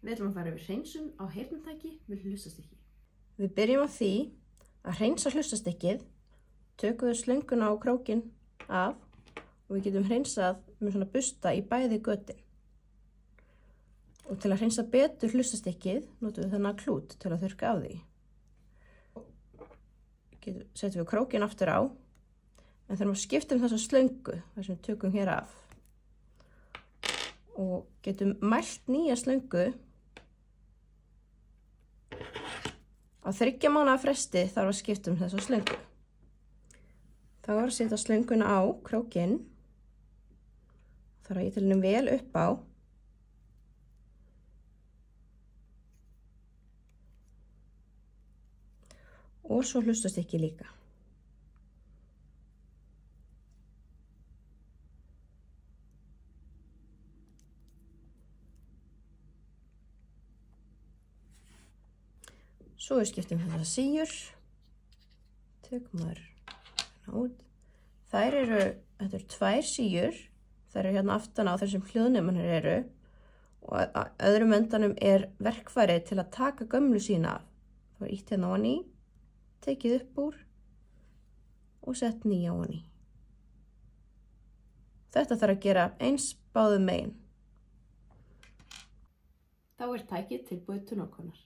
Við ætlum að fara yfir hreinsun á heyrnartæki við hlustarstykki. Við byrjum á því að hreinsa hlustastykkið, tökum við slönguna á krókinn af og við getum hreinsað með svona busta í bæði götin. Og til að hreinsa betur hlustastykkið notum við þennan klút til að þurrka af því. Setjum við krókinn aftur á, en þurfum að skipta þessa slöngu þar sem við tökum hér af. Og getum mælt nýja slöngu. Á 3 mánaða fresti þarf að skipta þessa slöngu. Þá er að setja slönguna á krókinn. Þarf að ýta henni vel upp á. Og svo hlustarstykki líka. Svo við skiptum þessar síur. Tökum þær hérna út. Þetta eru 2 síur. Þær eru hérna aftan á þessum hljóðnemarnir eru. Og á öðrum endanum er verkfæri til að taka gömlu sína af. Það er ýtt hérna ofan í, tekið upp úr og sett nýja ofan í. Þetta þarf að gera eins báðum megin. Þá er tækið tilbúið til notkunar.